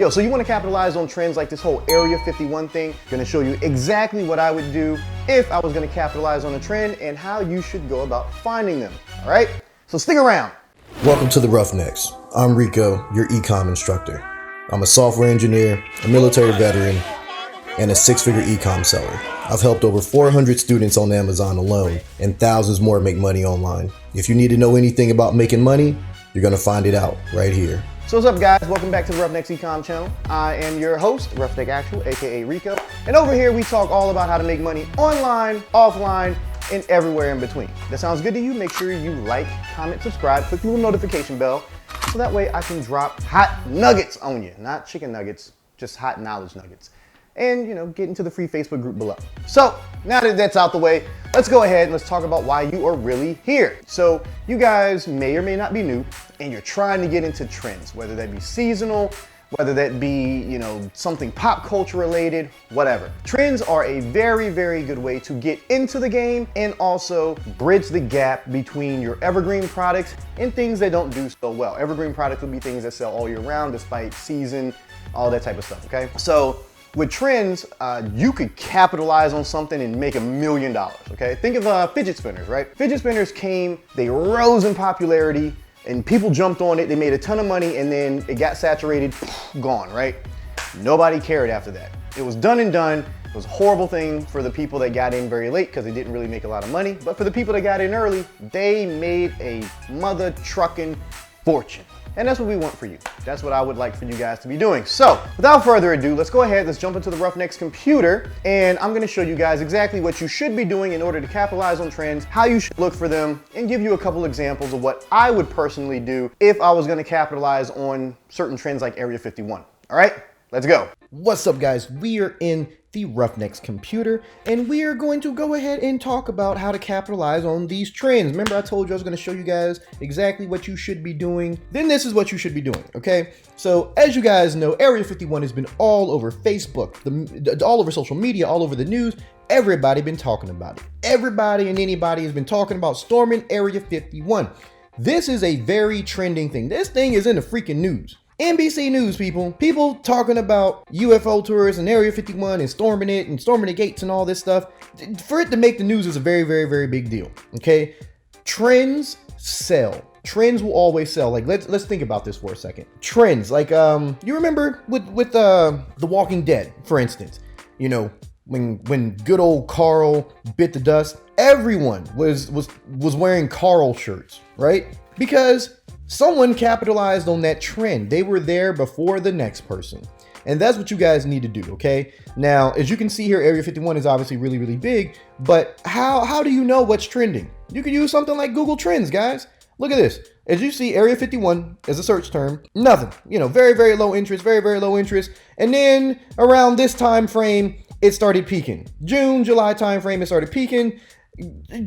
Yo, so you want to capitalize on trends like this whole Area 51 thing? Gonna show you exactly what I would do if I was gonna capitalize on a trend and how you should go about finding them, all right? So stick around. Welcome to the Roughnecks. I'm Rico, your ecom instructor. I'm a software engineer, a military veteran, and a six-figure ecom seller. I've helped over 400 students on Amazon alone, and thousands more make money online. If you need to know anything about making money, you're gonna find it out right here. So what's up, guys? Welcome back to the Roughnecks Ecom channel. I am your host, 𝗙𝗥𝗘𝗘, aka Rico. And over here, we talk all about how to make money online, offline, and everywhere in between. That sounds good to you? Make sure you like, comment, subscribe, click the little notification bell, so that way I can drop hot nuggets on you. Not chicken nuggets, just hot knowledge nuggets. And, you know, get into the free Facebook group below. So now that that's out the way, let's go ahead and let's talk about why you are really here. So you guys may or may not be new and you're trying to get into trends, whether that be seasonal, whether that be, you know, something pop culture related, whatever. Trends are a very, very good way to get into the game and also bridge the gap between your evergreen products and things that don't do so well. Evergreen products would be things that sell all year round despite season, all that type of stuff, okay? So with trends, you could capitalize on something and make $1 million, okay? Think of fidget spinners, right? Fidget spinners came, they rose in popularity, and people jumped on it, they made a ton of money, and then it got saturated, gone, right? Nobody cared after that. It was done and done. It was a horrible thing for the people that got in very late because they didn't really make a lot of money, but for the people that got in early, they made a mother trucking fortune. And that's what we want for you. That's what I would like for you guys to be doing. So without further ado, let's go ahead, let's jump into the Roughnecks computer, and I'm gonna show you guys exactly what you should be doing in order to capitalize on trends, how you should look for them, and give you a couple examples of what I would personally do if I was gonna capitalize on certain trends like Area 51. All right, let's go. What's up, guys? We are in the Roughnecks computer, and we are going to go ahead and talk about how to capitalize on these trends. Remember, I told you I was going to show you guys exactly what you should be doing. Then this is what you should be doing, okay? So as you guys know, Area 51 has been all over Facebook, all over social media, all over the news. Everybody been talking about it. Everybody and anybody has been talking about storming Area 51. This is a very trending thing. This thing is in the freaking news. NBC News, people talking about UFO tours and Area 51 and storming it and storming the gates and all this stuff. For it to make the news is a very, very, very big deal, okay? Trends sell. Trends will always sell. Like, let's think about this for a second. Trends, like, you remember with The Walking Dead, for instance, you know, when good old Carl bit the dust, everyone was wearing Carl shirts, right? Because someone capitalized on that trend. They were there before the next person. And that's what you guys need to do, okay? Now, as you can see here, Area 51 is obviously really, really big, but how do you know what's trending? You could use something like Google Trends, guys. Look at this. As you see, Area 51 as a search term, nothing. You know, very, very low interest, very, very low interest. And then around this time frame, it started peaking. June, July time frame, it started peaking.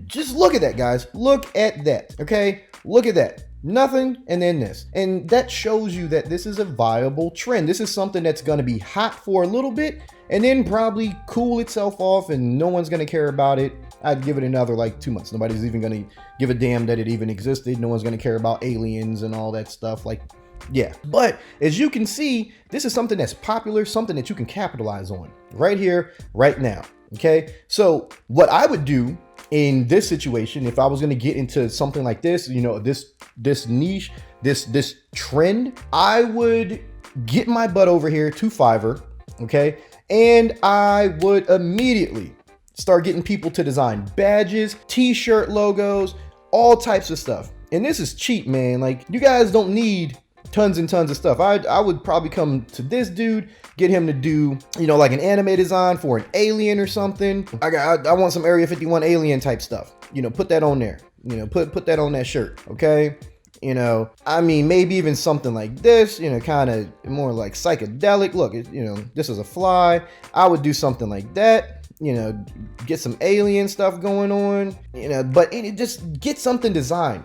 Just look at that, guys. Look at that, okay? Look at that. Nothing, and then this. And that shows you that this is a viable trend. This is something that's going to be hot for a little bit and then probably cool itself off and no one's going to care about it. I'd give it another like 2 months. Nobody's even going to give a damn that it even existed. No one's going to care about aliens and all that stuff. Like, yeah. But as you can see, this is something that's popular, something that you can capitalize on right here, right now. Okay. So what I would do in this situation, if I was going to get into something like this, you know, this niche, this trend, I would get my butt over here to Fiverr, okay? And I would immediately start getting people to design badges, t-shirt logos, all types of stuff. And this is cheap, man. Like, you guys don't need tons and tons of stuff. I would probably come to this dude, get him to do, you know, like an anime design for an alien or something. I want some Area 51 alien type stuff. You know, put that on there. You know, put that on that shirt, okay? You know, I mean, maybe even something like this, you know, kind of more like psychedelic. Look, you know, this is a fly. I would do something like that. You know, get some alien stuff going on, you know, but just get something designed,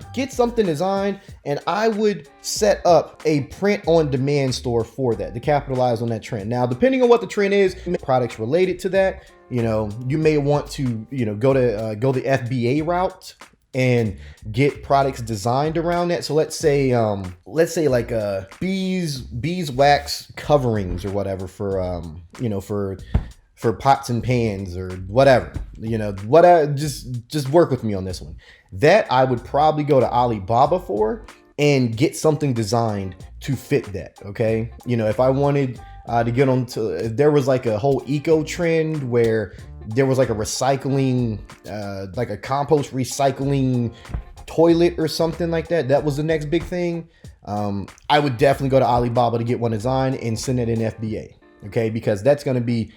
and I would set up a print on demand store for that to capitalize on that trend. Now, depending on what the trend is, products related to that, you know, you may want to, you know, go the FBA route and get products designed around that. So let's say like beeswax coverings or whatever for you know, for pots and pans or whatever, you know, just work with me on this one. That I would probably go to Alibaba for and get something designed to fit that. Okay, you know, if I wanted to get on to, if there was like a whole eco trend where there was like a recycling, like a compost recycling toilet or something like that, that was the next big thing, I would definitely go to Alibaba to get one designed and send it in FBA. Okay, because that's gonna be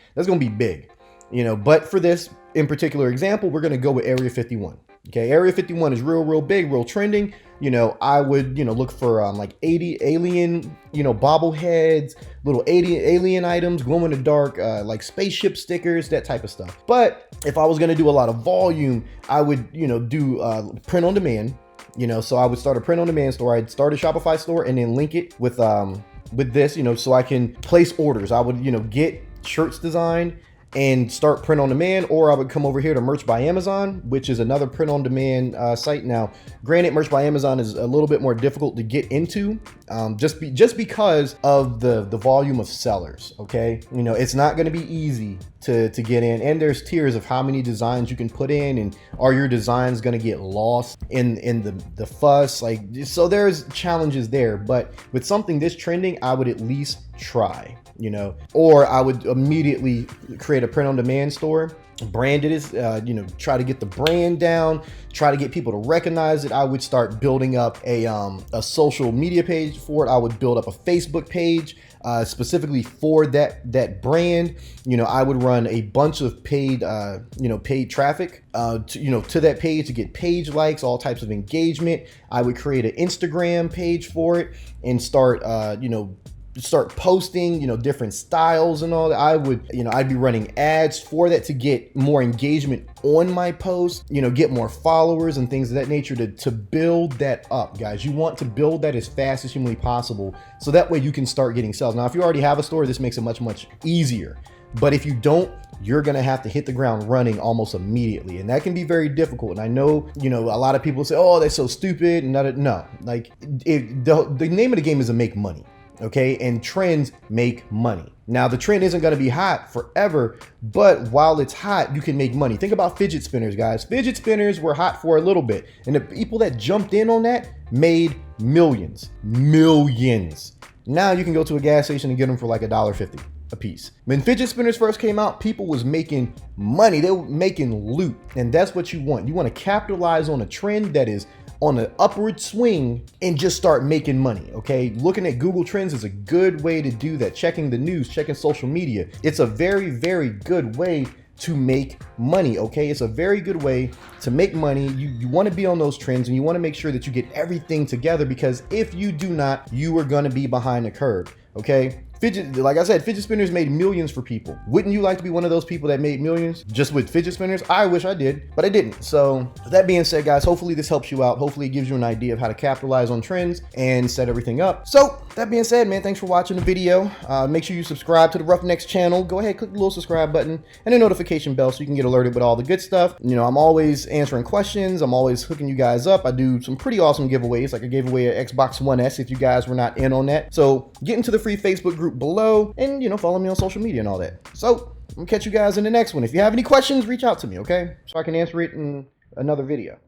big, you know. But for this in particular example, we're gonna go with Area 51. Okay, Area 51 is real big, real trending. You know, I would, you know, look for like 80 alien, you know, bobbleheads, little 80 alien items, glow in the dark, like spaceship stickers, that type of stuff. But if I was gonna do a lot of volume, I would, you know, do print on demand. You know, so I would start a print on demand store. I'd start a Shopify store and then link it with this, you know, so I can place orders. I would, you know, get shirts designed and start print on demand, or I would come over here to Merch by Amazon, which is another print on demand site. Now, granted, Merch by Amazon is a little bit more difficult to get into, just because of the volume of sellers. Okay, you know, it's not going to be easy to get in, and there's tiers of how many designs you can put in, and are your designs going to get lost in the fuss? Like, so there's challenges there. But with something this trending, I would at least try, you know, or I would immediately create a print on demand store, brand it as, you know, try to get the brand down, try to get people to recognize it. I would start building up a social media page for it. I would build up a Facebook page specifically for that brand. You know, I would run a bunch of paid, you know, paid traffic, to that page to get page likes, all types of engagement. I would create an Instagram page for it and start, start posting, you know, different styles and all that. I would, you know, I'd be running ads for that to get more engagement on my post, you know, get more followers and things of that nature to build that up, guys. You want to build that as fast as humanly possible, so that way you can start getting sales. Now, if you already have a store, this makes it much easier. But if you don't, you're going to have to hit the ground running almost immediately. And that can be very difficult. And I know, you know, a lot of people say, oh, that's so stupid. And no, like the name of the game is to make money. Okay, and trends make money. Now, the trend isn't going to be hot forever, but while it's hot, you can make money. Think about fidget spinners, guys. Fidget spinners were hot for a little bit, and the people that jumped in on that made millions. Now you can go to a gas station and get them for like $1.50 a piece. When fidget spinners first came out, people was making money. They were making loot, and that's what you want. You want to capitalize on a trend that is on an upward swing and just start making money. Okay, looking at Google Trends is a good way to do that. Checking the news, checking social media, it's a very good way to make money. Okay, it's a very good way to make money. You want to be on those trends, and you want to make sure that you get everything together, because if you do not, you are going to be behind the curve. Okay, like I said, fidget spinners made millions for people. Wouldn't you like to be one of those people that made millions just with fidget spinners? I wish I did, but I didn't. So with that being said, guys, hopefully this helps you out. Hopefully it gives you an idea of how to capitalize on trends and set everything up. So that being said, man, thanks for watching the video. Make sure you subscribe to the Roughnex channel. Go ahead, click the little subscribe button and the notification bell so you can get alerted with all the good stuff. You know, I'm always answering questions. I'm always hooking you guys up. I do some pretty awesome giveaways. Like I gave away an Xbox One S if you guys were not in on that. So get into the free Facebook group below, and, you know, follow me on social media and all that. So I'm gonna catch you guys in the next one. If you have any questions, reach out to me, okay? So I can answer it in another video.